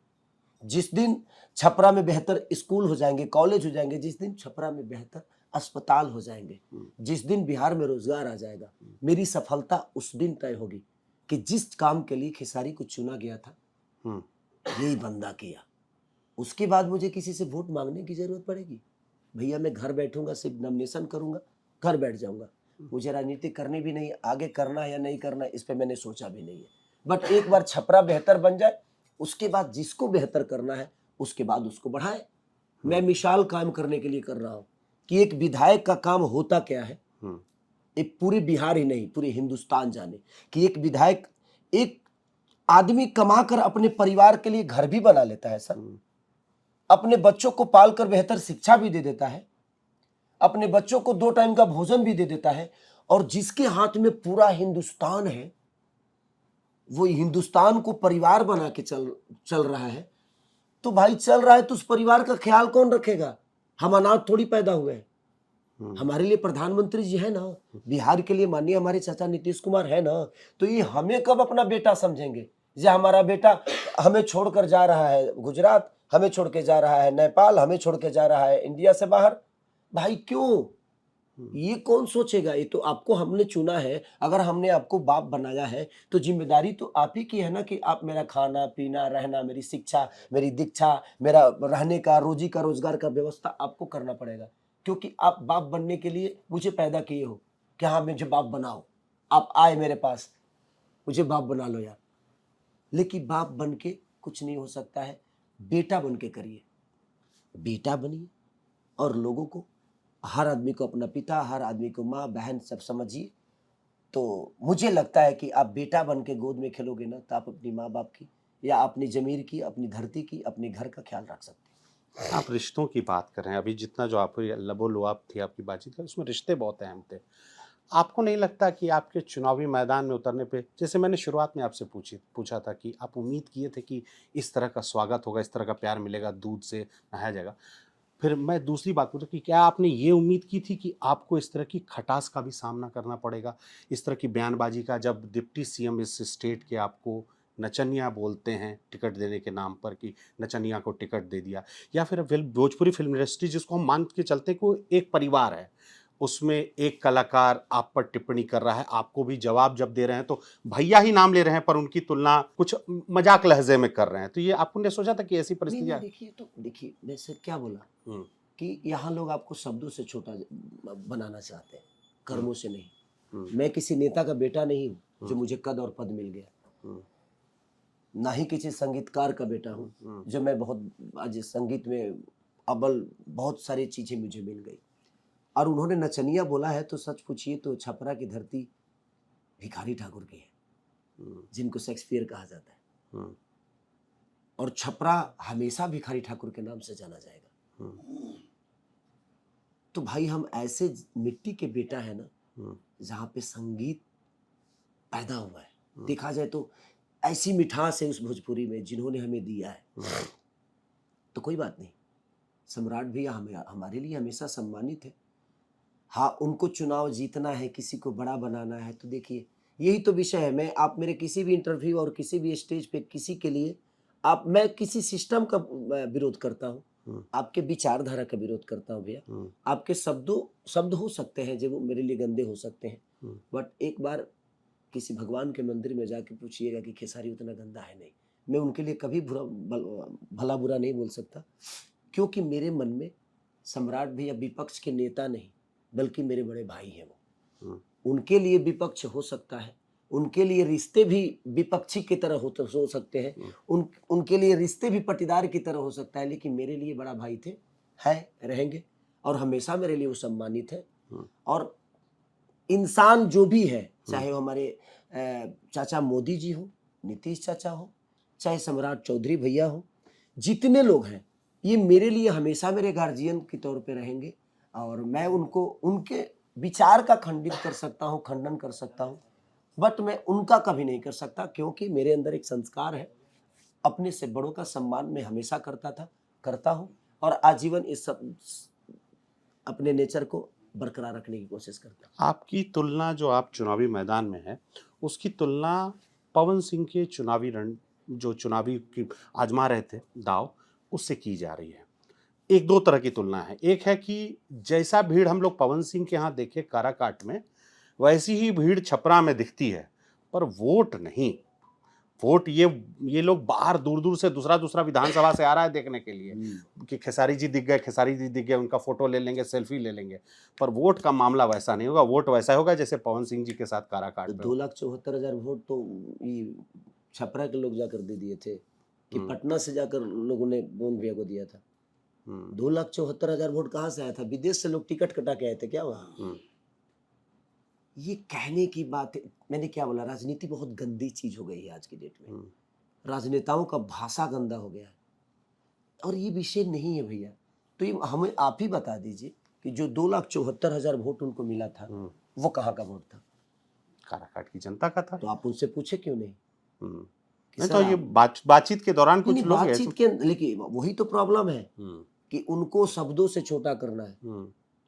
जिस दिन छपरा में बेहतर स्कूल हो जाएंगे, कॉलेज हो जाएंगे, जिस दिन छपरा में बेहतर अस्पताल हो जाएंगे, जिस दिन बिहार में रोजगार आ जाएगा। मेरी सफलता उस दिन तय होगी कि जिस काम के लिए खेसारी को चुना गया था यही बंदा किया। उसके बाद मुझे किसी से वोट मांगने की जरूरत पड़ेगी? भैया मैं घर बैठूंगा, सिर्फ नॉमिनेशन करूंगा, घर बैठ जाऊंगा। मुझे राजनीति करनी भी नहीं, आगे करना है या नहीं करना इस पे मैंने सोचा भी नहीं है। बट एक बार छपरा बेहतर बन जाए, उसके बाद जिसको बेहतर करना है उसके बाद उसको बढ़ाए। मैं मिसाल कायम करने के लिए कर रहा हूं कि एक विधायक का काम होता क्या है। एक पूरे बिहार ही नहीं पूरे हिंदुस्तान जाने कि एक विधायक, एक आदमी कमाकर अपने परिवार के लिए घर भी बना लेता है सर, अपने बच्चों को पालकर बेहतर शिक्षा भी दे देता है, अपने बच्चों को 2 टाइम का भोजन भी दे देता है, और जिसके हाथ में पूरा हिंदुस्तान है वो हिंदुस्तान को परिवार बना के चल रहा है। तो भाई चल रहा है तो उस परिवार का ख्याल कौन रखेगा? हम अनाथ थोड़ी पैदा हुए हैं। हमारे लिए प्रधानमंत्री जी है ना, बिहार के लिए माननीय हमारे चाचा नीतीश कुमार है ना, तो ये हमें कब अपना बेटा समझेंगे? जो हमारा बेटा हमें छोड़कर जा रहा है गुजरात, हमें छोड़ के जा रहा है नेपाल, हमें छोड़ के जा रहा है इंडिया से बाहर। भाई क्यों? ये कौन सोचेगा? ये तो आपको हमने चुना है। अगर हमने आपको बाप बनाया है तो जिम्मेदारी तो आप ही की है ना कि आप मेरा खाना पीना रहना, मेरी शिक्षा, मेरी दीक्षा, मेरा रहने का, रोजी का, रोजगार का व्यवस्था आपको करना पड़ेगा, क्योंकि आप बाप बनने के लिए मुझे पैदा किए हो कि हाँ मुझे बाप बनाओ। आप आए मेरे पास, मुझे बाप बना लो यार। लेकिन बाप बन के कुछ नहीं हो सकता है, बेटा बन के करिए। बेटा बनिए और लोगों को, हर आदमी को अपना पिता, हर आदमी को माँ बहन सब समझिए। तो मुझे लगता है कि आप बेटा बन के गोद में खेलोगे ना तो आप अपनी माँ बाप की या अपनी जमीर की, अपनी धरती की, अपने घर का ख्याल रख सकते हैं। आप रिश्तों की बात कर रहे हैं, अभी जितना जो आप लबो लुआब थी आपकी बातचीत का, उसमें रिश्ते बहुत अहम थे। आपको नहीं लगता कि आपके चुनावी मैदान में उतरने पे, जैसे मैंने शुरुआत में आपसे पूछा था कि आप उम्मीद किए थे कि इस तरह का स्वागत होगा, इस तरह का प्यार मिलेगा, दूध से नहाया जाएगा। फिर मैं दूसरी बात पूछूं कि क्या आपने ये उम्मीद की थी कि आपको इस तरह की खटास का भी सामना करना पड़ेगा, इस तरह की बयानबाजी का, जब डिप्टी सीएम इस स्टेट के आपको नचनिया बोलते हैं टिकट देने के नाम पर कि नचनिया को टिकट दे दिया, या फिर भोजपुरी फिल्म इंडस्ट्री जिसको हम मान के चलते हैं कि वो एक परिवार है, उसमें एक कलाकार आप पर टिप्पणी कर रहा है, आपको भी जवाब जब दे रहे हैं तो भैया ही नाम ले रहे हैं पर उनकी तुलना कुछ मजाक लहजे में कर रहे हैं, तो ये आपने सोचा था कि ऐसी नहीं परिस्थितियां? देखिए, तो देखिए मैं सिर्फ क्या बोला हम्म, कि यहाँ लोग आपको शब्दों से छोटा बनाना चाहते हैं, कर्मों से नहीं। हम्म, मैं किसी नेता का बेटा नहीं हूँ जो हम्म, मुझे कद और पद मिल गया, हम्म, ना ही किसी संगीतकार का बेटा हूँ हम्म, जो मैं बहुत आज संगीत में अव्वल बहुत सारी चीजें मुझे मिल गई। और उन्होंने नचनिया बोला है तो सच पूछिए तो छपरा की धरती भिखारी ठाकुर की है, हम्म, जिनको शेक्सपियर कहा जाता है। हम्म, और छपरा हमेशा भिखारी ठाकुर के नाम से जाना जाएगा। हम्म, तो भाई हम ऐसे मिट्टी के बेटा है ना, हम्म, जहाँ पे संगीत पैदा हुआ है। हम्म, देखा जाए तो ऐसी मिठास है उस भोजपुरी में जिन्होंने हमें दिया है। हम्म, तो कोई बात नहीं, सम्राट भैया हमें हमारे लिए हमेशा सम्मानित है। हाँ, उनको चुनाव जीतना है, किसी को बड़ा बनाना है, तो देखिए यही तो विषय है। मैं आप मेरे किसी भी इंटरव्यू और किसी भी स्टेज पे किसी के लिए मैं किसी सिस्टम का विरोध करता हूँ, हम्म, आपके विचारधारा का विरोध करता हूँ भैया। हम्म, आपके शब्द हो सकते हैं जो वो मेरे लिए गंदे हो सकते हैं, हम्म, बट एक बार किसी भगवान के मंदिर में जाके पूछिएगा कि खेसारी उतना गंदा है नहीं। मैं उनके लिए कभी भला बुरा नहीं बोल सकता, क्योंकि मेरे मन में सम्राट भैया विपक्ष के नेता नहीं बल्कि मेरे बड़े भाई हैं वो। हम्म, उनके लिए विपक्ष हो सकता है, उनके लिए रिश्ते भी विपक्षी की तरह हो सकते हैं, उनके लिए रिश्ते भी पटीदार की तरह हो सकता है, लेकिन मेरे लिए बड़ा भाई थे, है, रहेंगे और हमेशा मेरे लिए वो सम्मानित है। और इंसान जो भी है, चाहे वो हमारे चाचा मोदी जी हो, नीतीश चाचा हो, चाहे सम्राट चौधरी भैया हो, जितने लोग हैं ये मेरे लिए हमेशा मेरे गार्जियन के तौर पे रहेंगे। और मैं उनको उनके विचार का खंडित कर सकता हूँ, खंडन कर सकता हूँ, बट मैं उनका कभी नहीं कर सकता, क्योंकि मेरे अंदर एक संस्कार है, अपने से बड़ों का सम्मान मैं हमेशा करता था, करता हूँ और आजीवन इस सब अपने नेचर को बरकरार रखने की कोशिश करता हूँ। आपकी तुलना जो आप चुनावी मैदान में है, उसकी तुलना पवन सिंह के चुनावी की आजमा रहे थे दाव, उससे की जा रही है। एक दो तरह की तुलना है, एक है कि जैसा भीड़ हम लोग पवन सिंह के यहाँ देखे काराकाट में, वैसी ही भीड़ छपरा में दिखती है, पर वोट नहीं। वोट ये लोग बाहर दूर दूर से दूसरा विधानसभा से आ रहा है देखने के लिए कि खेसारी जी दिख गए, उनका फोटो ले लेंगे, सेल्फी ले लेंगे, पर वोट का मामला वैसा नहीं होगा। वोट वैसा होगा जैसे पवन सिंह जी के साथ काराकाट तो में 2,74,000 वोट तो ये छपरा के लोग जाकर दे दिए थे कि पटना से जाकर लोगों ने पवन भैया को दिया था। 2,74,000 वोट कहाँ से आया था? विदेश से लोग टिकट कटा के आए थे क्या वहाँ? ये कहने की बात है। मैंने क्या बोला, राजनीति बहुत गंदी चीज हो गई है आज की डेट में। राजनेताओं का भाषा गंदा हो गया है और ये विषय नहीं है भैया। तो ये हमें आप ही बता दीजिए कि जो 2,74,000 वोट उनको मिला था वो कहाँ का वोट था? काराकाट की जनता का था। तो आप उनसे पूछे क्यों नहीं? नहीं तो ये बातचीत के दौरान कुछ लोग बातचीत के, लेकिन वही तो प्रॉब्लम है कि उनको शब्दों से छोटा करना है।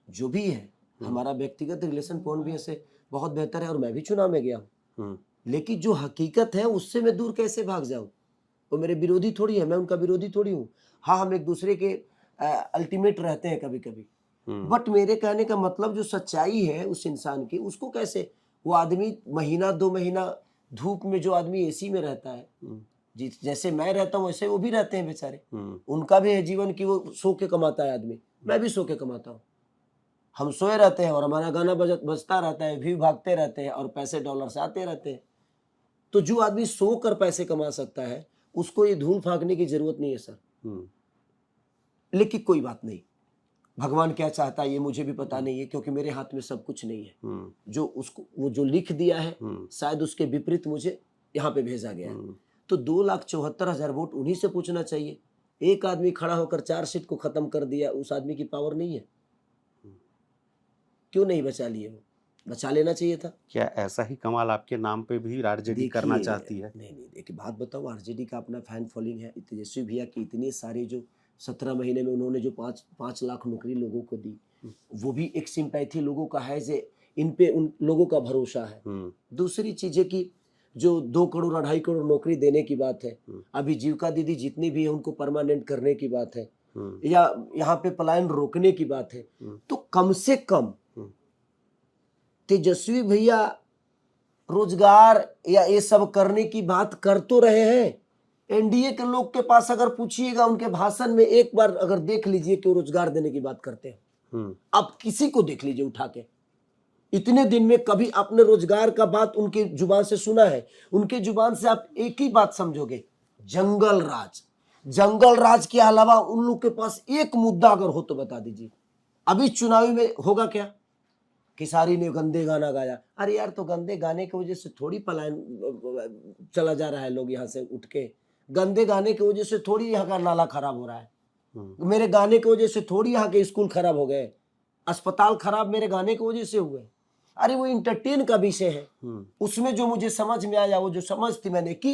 जो भी है, हमारा व्यक्तिगत रिलेशन पवन भैया से बहुत बेहतर है और मैं भी चुनाव में गया हूँ, लेकिन जो हकीकत है उससे मैं दूर कैसे भाग जाऊं? वो मेरे विरोधी थोड़ी है, मैं उनका विरोधी थोड़ी हूँ। हाँ, हम एक दूसरे के अल्टीमेट रहते हैं कभी कभी, बट मेरे कहने का मतलब जो सच्चाई है उस इंसान की, उसको कैसे वो आदमी महीना 2 महीना धूप में, जो आदमी एसी में रहता है, जैसे मैं रहता हूँ वैसे वो भी रहते हैं बेचारे, उनका भी है जीवन की, वो सो के कमाता है आदमी, मैं भी सो के कमाता हूँ। हम सोए रहते हैं और हमारा गाना बजता रहता है, व्यू भागते रहते हैं और पैसे डॉलर से आते रहते हैं। तो जो आदमी सो कर पैसे कमा सकता है उसको ये धूल फाकने की जरूरत नहीं है सर। लेकिन कोई बात नहीं, भगवान क्या चाहता है ये मुझे भी पता नहीं है, क्योंकि मेरे हाथ में सब कुछ नहीं है। जो उसको वो जो लिख दिया है शायद उसके विपरीत मुझे यहाँ पे भेजा गया है। तो 2,74,000 वोट उन्हीं से पूछना चाहिए एक आदमी खड़ा होकर 4 सीट को खत्म कर दिया, उस आदमी की पावर नहीं है? क्यों नहीं बचा लिए? वो बचा लेना चाहिए था। क्या ऐसा ही कमाल आपके नाम पे भी आरजेडी करना देखिए, चाहती है? नहीं नहीं, देखिए बात बताओ, आरजेडी का अपना फैन फॉलोइंग है। तेजस्वी भैया की इतनी सारी जो 17 महीने में उन्होंने जो 5 लाख नौकरी लोगों को दी, वो भी एक सिंपैथी लोगों का है, जे इन पे उन लोगों का भरोसा है। दूसरी चीजें की जो 2 करोड़ 2.5 करोड़ नौकरी देने की बात है, अभी जीविका दीदी जितनी भी है उनको परमानेंट करने की बात है, या यहाँ पे पलायन रोकने की बात है, तो कम से कम तेजस्वी भैया रोजगार या ये सब करने की बात कर तो रहे हैं। एनडीए के लोग के पास अगर पूछिएगा, उनके भाषण में एक बार अगर देख लीजिए कि वो रोजगार देने की बात करते हैं। आप किसी को देख लीजिए उठा के, इतने दिन में कभी आपने रोजगार का बात उनके जुबान से सुना है? उनके जुबान से आप एक ही बात समझोगे, जंगल राज। जंगल राज के अलावा उन लोग के पास एक मुद्दा अगर हो तो बता दीजिए। अभी चुनावी में होगा क्या? किसारी ने गंदे गाना गाया। अरे यार, तो गंदे गाने की वजह से थोड़ी पलायन चला जा रहा है लोग यहाँ से उठ के। गंदे गाने की वजह से थोड़ी यहाँ का नाला खराब हो रहा है। मेरे गाने की वजह से थोड़ी यहाँ के स्कूल खराब हो गए, अस्पताल खराब मेरे गाने की वजह से हुए। अरे वो इंटरटेन का विषय है, उसमें जो मुझे समझ में आया, वो जो समझ थी मैंने की,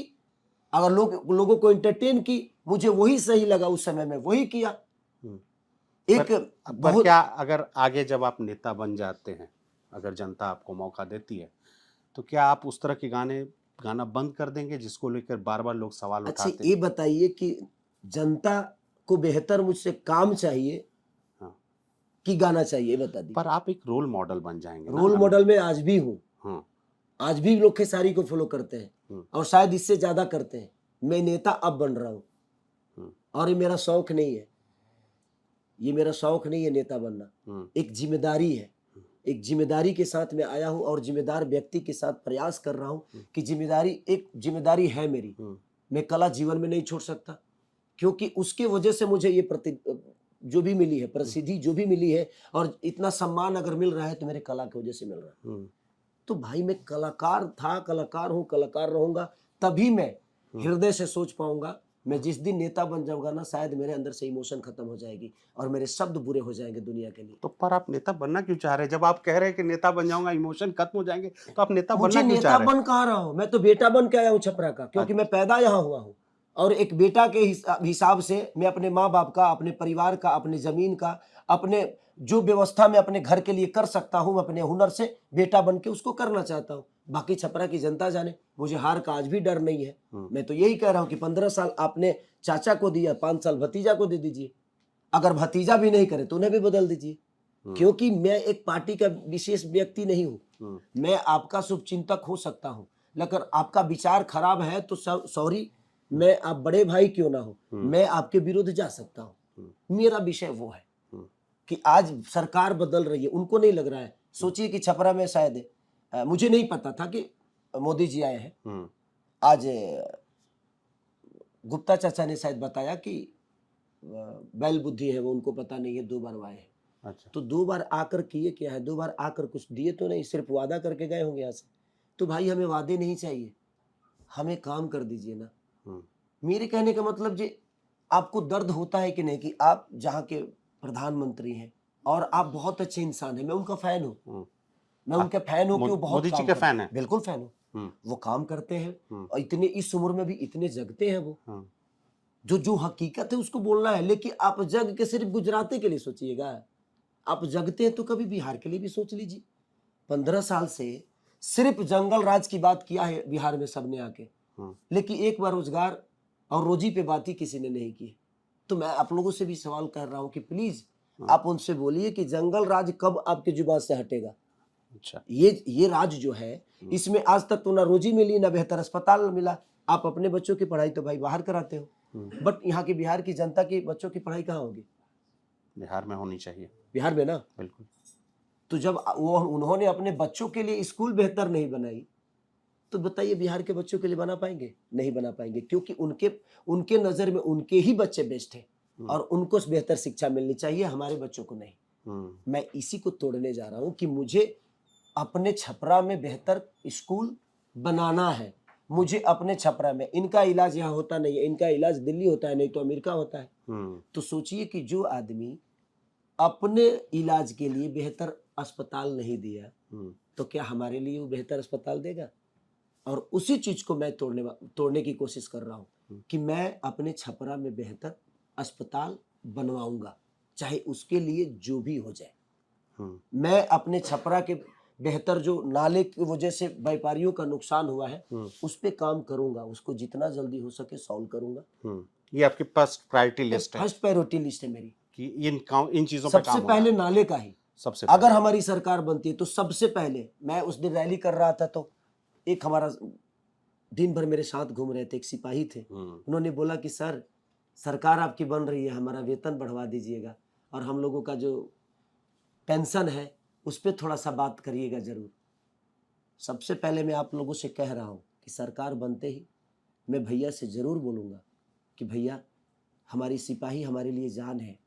अगर लोगों को इंटरटेन की, मुझे वही सही लगा, उस समय में वही किया। पर क्या अगर आगे जब आप नेता बन जाते हैं, अगर जनता आपको मौका देती है, तो क्या आप उस तरह के गाना बंद कर देंगे जिसको लेकर बार बार लोग सवाल उठाते हैं? अच्छा, ये बताइए कि जनता को बेहतर मुझसे काम चाहिए कि गाना चाहिए, बता दीजिए। पर आप एक रोल मॉडल बन जाएंगे। रोल मॉडल में आज भी हूँ। आज भी लोग खेसारी को फॉलो करते हैं, और शायद इससे ज्यादा करते हैं। मैं नेता अब बन रहा हूँ, और ये मेरा शौक नहीं है। ये मेरा शौक नहीं है नेता बनना, एक जिम्मेदारी है। एक जिम्मेदारी के साथ मैं आया हूं, और जिम्मेदार व्यक्ति के साथ प्रयास कर रहा हूं कि एक जिम्मेदारी है मेरी। मैं कला जीवन में नहीं छोड़ सकता, क्योंकि उसके वजह से मुझे ये जो भी मिली है, प्रसिद्धि जो भी मिली है, और इतना सम्मान अगर मिल रहा है तो मेरे कला की वजह से मिल रहा है। तो भाई, मैं कलाकार था, कलाकार हूँ, कलाकार रहूंगा। तभी मैं हृदय से सोच पाऊंगा। मैं जिस दिन नेता बन जाऊंगा ना, शायद मेरे अंदर से इमोशन खत्म हो जाएगी और मेरे शब्द बुरे हो जाएंगे दुनिया के लिए। तो पर आप नेता बनना क्यों चाह रहे हैं? जब आप कह रहे हैं कि नेता बन जाऊंगा, इमोशन खत्म हो जाएंगे, तो आप नेता बनना क्यों चाह रहे हैं? बन कहाँ रहा हूँ, मैं तो बेटा बन के आया हूँ छपरा का, क्योंकि मैं पैदा यहाँ हुआ हूँ। और एक बेटा के हिसाब से मैं अपने माँ बाप का, अपने परिवार का, अपने जमीन का, अपने जो व्यवस्था में अपने घर के लिए कर सकता हूँ, अपने हुनर से बेटा बन के उसको करना चाहता हूँ। बाकी छपरा की जनता जाने, मुझे हार का आज भी डर नहीं है। मैं तो यही कह रहा हूँ कि 15 साल आपने चाचा को दिया, 5 साल भतीजा को दे दीजिए। अगर भतीजा भी नहीं करे तो उन्हें भी बदल दीजिए, क्योंकि मैं एक पार्टी का विशेष व्यक्ति नहीं हूँ। मैं आपका शुभचिंतक हो सकता हूँ, लेकिन आपका विचार खराब है तो सॉरी, मैं आप बड़े भाई क्यों ना हो, मैं आपके विरुद्ध जा सकता हूँ। मेरा विषय वो है कि आज सरकार बदल रही है, उनको नहीं लग रहा है। सोचिए कि छपरा में शायद मुझे नहीं पता था कि मोदी जी आए हैं। आज गुप्ता चाचा ने शायद बताया कि बैल बुद्धि है वो, उनको पता नहीं है, 2 बार आए हैं। अच्छा, तो 2 बार आकर किए क्या है? 2 बार आकर कुछ दिए तो नहीं, सिर्फ वादा करके गए होंगे यहाँ से। तो भाई, हमें वादे नहीं चाहिए, हमें काम कर दीजिए ना। मेरे कहने का मतलब जी, आपको दर्द होता है कि नहीं कि आप जहाँ के प्रधानमंत्री हैं और आप बहुत अच्छे इंसान हैं, मैं उनका फैन हूँ। मैं उनका फैन हूँ कि वो बहुत मोदी जी के फैन है। बिल्कुल फैन हूँ। वो काम करते हैं और इतने इस उम्र में भी इतने जगते हैं वो। जो हकीकत है उसको बोलना है, लेकिन आप जग के सिर्फ गुजराती के लिए सोचिएगा। आप जगते हैं तो कभी बिहार के लिए भी सोच लीजिए। 15 साल से सिर्फ जंगल राज की बात किया है बिहार में सबने आके, लेकिन एक बार रोजगार और रोजी पे बात ही किसी ने नहीं की। तो मैं आप लोगों से भी सवाल कर रहा हूँ कि प्लीज आप उनसे बोलिए कि जंगल राज कब आपके जुबान से हटेगा। अच्छा, ये राज जो है, इसमें आज तक तो ना रोजी मिली, ना बेहतर अस्पताल मिला। आप अपने बच्चों की पढ़ाई तो भाई बाहर कराते हो, बट यहाँ की बिहार की जनता की बच्चों की पढ़ाई कहाँ होगी? बिहार में होनी चाहिए। बिहार में ना, बिल्कुल। तो जब उन्होंने अपने बच्चों के लिए स्कूल बेहतर नहीं बनाई, तो बताइए बिहार के बच्चों के लिए बना पाएंगे? नहीं बना पाएंगे, क्योंकि उनके नजर में उनके ही बच्चे बेस्ट हैं और उनको बेहतर शिक्षा मिलनी चाहिए, हमारे बच्चों को नहीं। मैं इसी को तोड़ने जा रहा हूं कि मुझे अपने छपरा में बेहतर स्कूल बनाना है, मुझे अपने छपरा में, इनका इलाज यहाँ होता नहीं है, इनका इलाज दिल्ली होता है, नहीं तो अमेरिका होता है। तो सोचिए कि जो आदमी अपने इलाज के लिए बेहतर अस्पताल नहीं दिया, तो क्या हमारे लिए वो बेहतर अस्पताल देगा? और उसी चीज को मैं तोड़ने की कोशिश कर रहा हूँ कि मैं अपने छपरा में बेहतर अस्पताल बनवाऊंगा, चाहे उसके लिए जो भी हो जाए। मैं अपने छपरा के बेहतर, जो नाले की वजह से व्यापारियों का नुकसान हुआ है, उस पे काम करूंगा, उसको जितना जल्दी हो सके सॉल्व करूंगा। ये आपके पास प्रायोरिटी लिस्ट है फर्स्ट प्रायोरिटी लिस्ट है मेरी कि इन चीजों पे काम सबसे होगा। पहले नाले का ही। सबसे अगर हमारी सरकार बनती है तो सबसे पहले, मैं उस दिन रैली कर रहा था तो एक हमारा दिन भर मेरे साथ घूम रहे थे, एक सिपाही थे, उन्होंने बोला कि सर, सरकार आपकी बन रही है, हमारा वेतन बढ़वा दीजिएगा और हम लोगों का जो पेंशन है उस पर थोड़ा सा बात करिएगा जरूर। सबसे पहले मैं आप लोगों से कह रहा हूँ कि सरकार बनते ही मैं भैया से जरूर बोलूँगा कि भैया, हमारी सिपाही हमारे लिए जान है,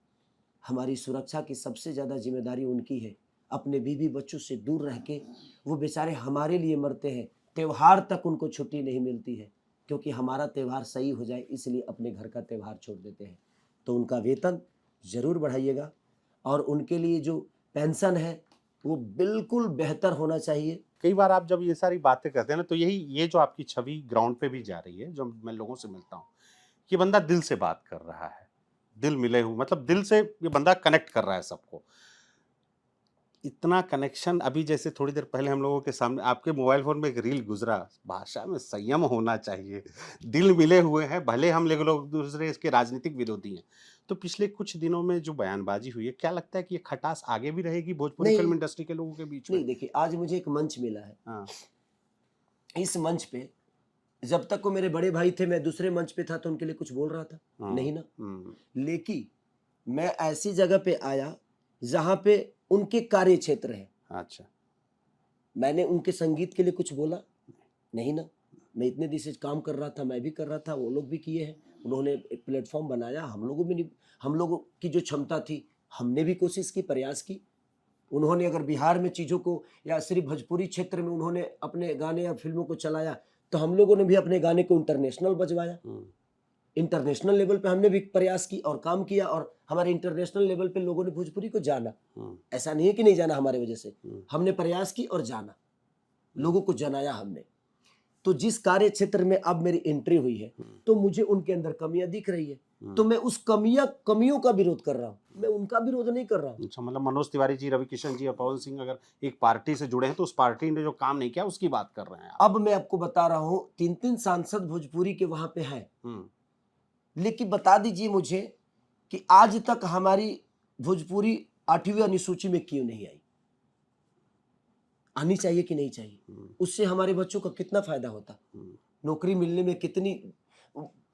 हमारी सुरक्षा की सबसे ज़्यादा जिम्मेदारी उनकी है। अपने बीवी बच्चों से दूर रह के वो बेचारे हमारे लिए मरते हैं, त्यौहार तक उनको छुट्टी नहीं मिलती है, क्योंकि हमारा त्यौहार सही हो जाए इसलिए अपने घर का त्यौहार छोड़ देते हैं। तो उनका वेतन ज़रूर बढ़ाइएगा और उनके लिए जो पेंशन है वो बिल्कुल बेहतर होना चाहिए। कई बार आप जब ये सारी बातें करते हैं ना, तो ये जो आपकी छवि ग्राउंड पे भी जा रही है, जो मैं लोगों से मिलता हूँ, कि बंदा दिल से बात कर रहा है, दिल मिले हुए, मतलब दिल से ये बंदा कनेक्ट कर रहा है सबको। इतना कनेक्शन, अभी जैसे थोड़ी देर पहले हम लोगों के सामने आपके मोबाइल फोन में एक रील गुजरा, भाषा में संयम होना चाहिए, दिल मिले हुए हैं, भले हम लोग दूसरे इसके राजनीतिक विरोधी हैं। तो पिछले कुछ दिनों में जो बयानबाजी हुई है, क्या लगता है कि ये खटास आगे भी रहेगी भोजपुरी नहीं। फिल्म इंडस्ट्री के लोगों के बीच में? नहीं, देखिए, आज मुझे एक मंच मिला है। हाँ, इस मंच पे जब तक वो मेरे बड़े भाई थे, मैं दूसरे मंच पे था तो उनके लिए कुछ बोल रहा था नहीं ना। लेकिन मैं ऐसी जगह पे आया जहां पे उनके कार्य क्षेत्र है। अच्छा, मैंने उनके संगीत के लिए कुछ बोला नहीं ना। मैं इतने दिन से काम कर रहा था, मैं भी कर रहा था, वो लोग भी किए हैं, उन्होंने एक प्लेटफॉर्म बनाया, हम लोगों की जो क्षमता थी हमने भी कोशिश की, प्रयास की। उन्होंने अगर बिहार में चीज़ों को या सिर्फ भोजपुरी क्षेत्र में उन्होंने अपने गाने या फिल्मों को चलाया, तो हम लोगों ने भी अपने गाने को इंटरनेशनल बजवाया। इंटरनेशनल लेवल पे हमने भी प्रयास की और काम किया, और हमारे इंटरनेशनल लेवल पे लोगों ने भोजपुरी को जाना। ऐसा नहीं है कि नहीं जाना, हमारे वजह से हमने प्रयास की और जाना, लोगों को जनाया हमने। तो जिस कार्य क्षेत्र में अब मेरी एंट्री हुई है, तो मुझे उनके अंदर कमियां दिख रही है, तो मैं उस कमियों का विरोध कर रहा हूँ, मैं उनका विरोध नहीं कर रहा हूँ। अच्छा, मतलब मनोज तिवारी जी, रवि किशन जी और पवन सिंह अगर एक पार्टी से जुड़े हैं तो उस पार्टी ने जो काम नहीं किया उसकी बात कर रहे हैं आप। अब मैं आपको बता रहा हूँ, 3 सांसद भोजपुरी के वहां पे हैं, लेकिन बता दीजिए मुझे कि आज तक हमारी भोजपुरी 8वीं अनुसूची में क्यों नहीं आई? आनी चाहिए कि नहीं चाहिए? उससे हमारे बच्चों का कितना फायदा होता, नौकरी मिलने में कितनी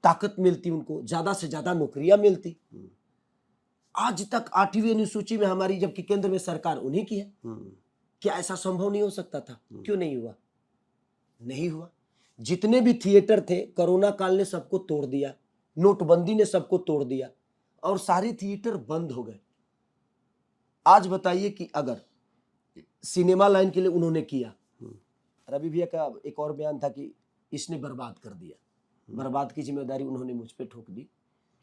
ताकत मिलती, उनको ज्यादा से ज्यादा नौकरियां मिलती। आज तक 8वीं अनुसूची में हमारी, जबकि केंद्र में सरकार उन्हीं की है। क्या ऐसा संभव नहीं हो सकता था? क्यों नहीं हुआ? नहीं हुआ। जितने भी थिएटर थे, कोरोना काल ने सबको तोड़ दिया, नोटबंदी ने सबको तोड़ दिया और सारे थिएटर बंद हो गए। आज बताइए कि अगर सिनेमा लाइन के लिए उन्होंने किया, रवि भैया का एक और बयान था कि इसने बर्बाद कर दिया, बर्बाद की जिम्मेदारी उन्होंने मुझ पे ठोक दी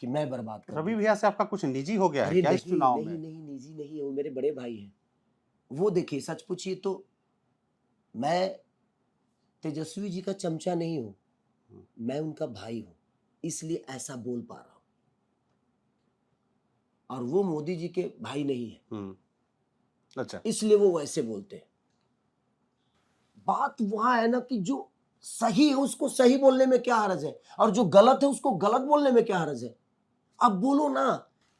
कि मैं बर्बाद कर रवि दिया। भैया से आपका कुछ निजी हो गया है अरे क्या इस चुनाव नहीं, में? नहीं निजी नहीं है, वो मेरे बड़े भाई हैं। वो देखिए, सच पूछिए तो मैं तेजस्वी जी का चमचा नहीं हूं, मैं उनका भाई हूं, इसलिए ऐसा बोल पा रहा हूं, और वो मोदी जी के भाई नहीं है, अच्छा, इसलिए वो वैसे बोलते हैं। बात वहां है ना कि जो सही है उसको सही बोलने में क्या हर्ज है, और जो गलत है उसको गलत बोलने में क्या हर्ज है? अब बोलो ना,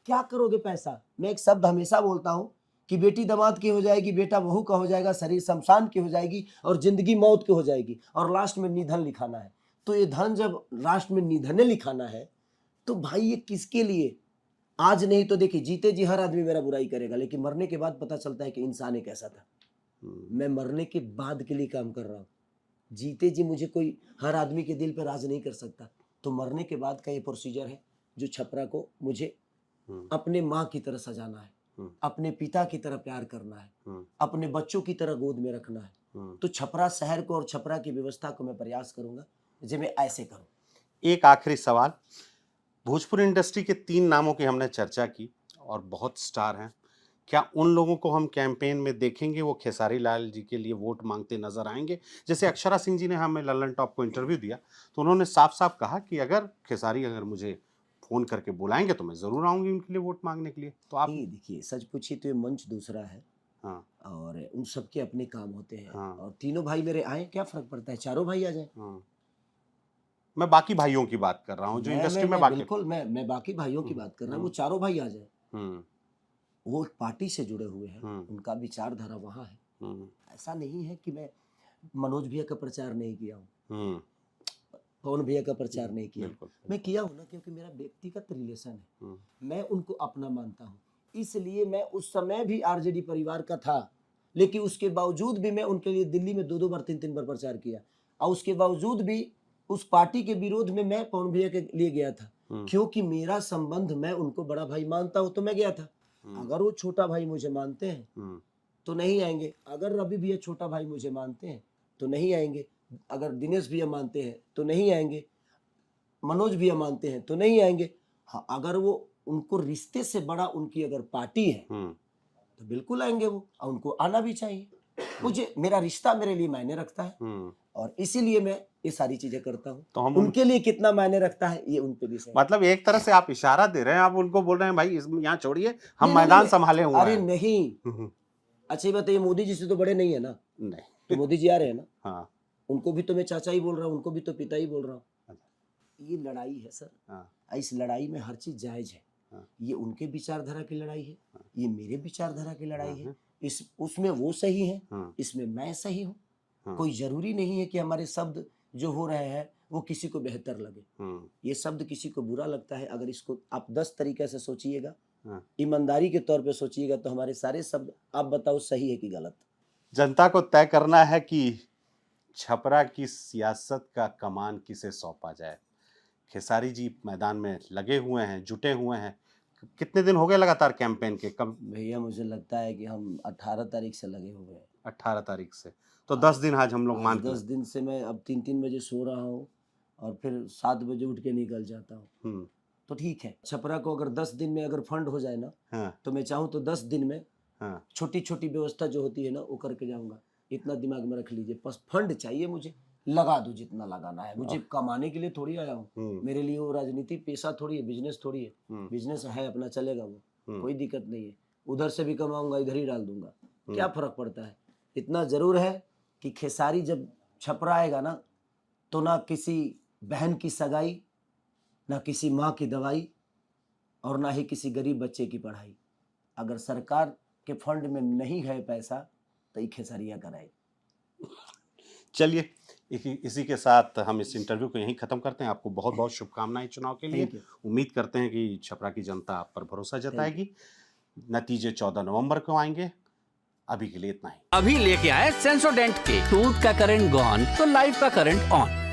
क्या करोगे पैसा? मैं एक शब्द हमेशा बोलता हूं कि बेटी दामाद की हो जाएगी, बेटा बहू का हो जाएगा, शरीर शमशान की हो जाएगी और जिंदगी मौत की हो जाएगी, और लास्ट में निधन लिखाना है। तो ये धन जब लास्ट में निधने लिखाना है, तो भाई ये किसके लिए? आज नहीं तो देखिए, जीते जी हर आदमी मेरा बुराई करेगा, लेकिन मरने के बाद पता चलता है कि इंसान एक ऐसा था। मैं मरने के बाद के लिए काम कर रहा हूँ। जीते जी मुझे कोई, हर आदमी के दिल पर राज नहीं कर सकता, तो मरने के बाद का ये प्रोसीजर है जो छपरा को मुझे अपने माँ की तरह सजाना है, अपने पिता की तरह प्यार करना है, अपने बच्चों की तरह गोद में रखना है। तो छपरा शहर को और छपरा की व्यवस्था को मैं प्रयास करूंगा जे मैं ऐसे करूं। एक आखिरी सवाल, भोजपुरी इंडस्ट्री के 3 नामों की हमने चर्चा की और बहुत स्टार हैं, क्या उन लोगों को हम कैंपेन में देखेंगे, वो खेसारी लाल जी के लिए वोट मांगते नजर आएंगे? जैसे अक्षरा सिंह जी ने हमें लल्लन टॉप को इंटरव्यू दिया तो उन्होंने साफ साफ कहा कि अगर खेसारी अगर मुझे फोन करके बुलाएंगे तो मैं जरूर आऊंगी उनके लिए वोट मांगने के लिए। तो आप नहीं देखिए, सच पूछिए तो ये मंच दूसरा है हाँ और उन सबके अपने काम होते हैं। हाँ। और तीनों भाई मेरे आए, क्या फर्क पड़ता है, चारों भाई आ जाए। हाँ, मैं बाकी भाइयों की बात कर रहा हूँ जो इंडस्ट्री में बाकी। बिल्कुल मैं बाकी भाइयों की बात कर रहा हूँ, वो चारों भाई आ जाए। हम्म वो एक पार्टी से जुड़े हुए हैं, हम्म। उनका विचारधारा वहाँ है। हम्म ऐसा नहीं है कि मैं मनोज भैया का प्रचार नहीं किया हूँ, हम्म, पवन भैया का प्रचार नहीं किया। बिल्कुल। मैं किया हूँ ना, क्योंकि मेरा व्यक्तिगत रिलेशन है, हम्म, मैं उनको अपना मानता हूँ। इसलिए मैं उस समय भी आरजेडी परिवार का था, लेकिन उसके बावजूद भी मैं उनके लिए दिल्ली में 2-2 बार 3-3 बार प्रचार किया। और उसके बावजूद भी उस पार्टी के विरोध में मैं पवन भैया के लिए गया था, क्योंकि मेरा संबंध, मैं उनको बड़ा भाई मानता हूँ तो मैं गया था। अगर वो छोटा भाई मुझे मानते हैं तो नहीं आएंगे, अगर रवि भैया छोटा भाई मुझे मानते हैं तो नहीं आएंगे, अगर दिनेश भैया मानते हैं तो नहीं आएंगे, मनोज भैया मानते हैं तो नहीं आएंगे। हाँ, अगर वो उनको रिश्ते से बड़ा उनकी अगर पार्टी है तो बिल्कुल आएंगे वो, और उनको आना भी चाहिए। मुझे, मेरा रिश्ता मेरे लिए मायने रखता है और इसीलिए मैं ये सारी चीजें करता हूँ। तो हम उनके लिए कितना मायने रखता है ये उन पे भी है। मतलब एक तरह से आप इशारा दे रहे हैं, आप उनको बोल रहे हैं भाई यहाँ छोड़िए, हम नहीं, मैदान नहीं, संभाले हुए अरे हैं। नहीं, अच्छा ये बताइए, मोदी जी से तो बड़े नहीं है ना, नहीं, तो मोदी जी आ रहे हैं ना, हाँ उनको भी तो मैं चाचा ही बोल रहा हूँ, उनको भी तो पिता ही बोल रहा हूँ। ये लड़ाई है सर, हाँ इस लड़ाई में हर चीज जायज है। हाँ। ये उनके विचारधारा की लड़ाई है, ये मेरे विचारधारा की लड़ाई है। इस उसमें वो सही है, इसमें मैं सही हूँ। कोई जरूरी नहीं है कि हमारे शब्द जो हो रहे हैं वो किसी को बेहतर लगे। ये शब्द किसी को बुरा लगता है, अगर इसको आप 10 तरीके से सोचिएगा, ईमानदारी के तौर पे सोचिएगा, तो हमारे सारे शब्द आप बताओ सही है कि गलत। जनता को तय करना है कि छपरा की सियासत का कमान किसे सौंपा जाए। खेसारी जी मैदान में लगे हुए हैं, जुटे हुए हैं। कितने दिन हो गए लगातार कैंपेन के? कब भैया मुझे लगता है कि हम 18 तारीख से लगे हुए हैं। 18 तारीख से, तो 10 दिन आज हम लोग मान के 10 दिन से मैं अब 3-3 बजे सो रहा हूँ और फिर 7 बजे उठ के निकल जाता हूँ। तो ठीक है, छपरा को अगर 10 दिन में अगर फंड हो जाए ना, तो मैं चाहूँ तो 10 दिन में छोटी छोटी व्यवस्था जो होती है ना वो करके जाऊंगा। इतना दिमाग में रख लीजिए, बस फंड चाहिए मुझे, लगा दो जितना लगाना है। मुझे कमाने के लिए थोड़ी आया हूँ, मेरे लिए वो राजनीति पेशा थोड़ी है, बिजनेस थोड़ी है। बिजनेस है अपना, चलेगा वो, कोई दिक्कत नहीं है। उधर से भी कमाऊंगा, इधर ही डाल दूंगा, क्या फर्क पड़ता है। इतना जरूर है कि खेसारी जब छपरा आएगा ना, तो ना किसी बहन की सगाई, ना किसी माँ की दवाई, और ना ही किसी गरीब बच्चे की पढ़ाई। अगर सरकार के फंड में नहीं है पैसा तो ये खेसारिया कराए। चलिए, इसी के साथ हम इस इंटरव्यू को यहीं खत्म करते हैं। आपको बहुत बहुत शुभकामनाएं चुनाव के लिए। उम्मीद करते हैं कि छपरा की जनता आप पर भरोसा जताएगी। नतीजे 14 नवंबर को आएंगे। अभी के लिए इतना ही। अभी लेके आए सेंसोडेंट के, टूथ का करंट गॉन तो लाइफ का करंट ऑन।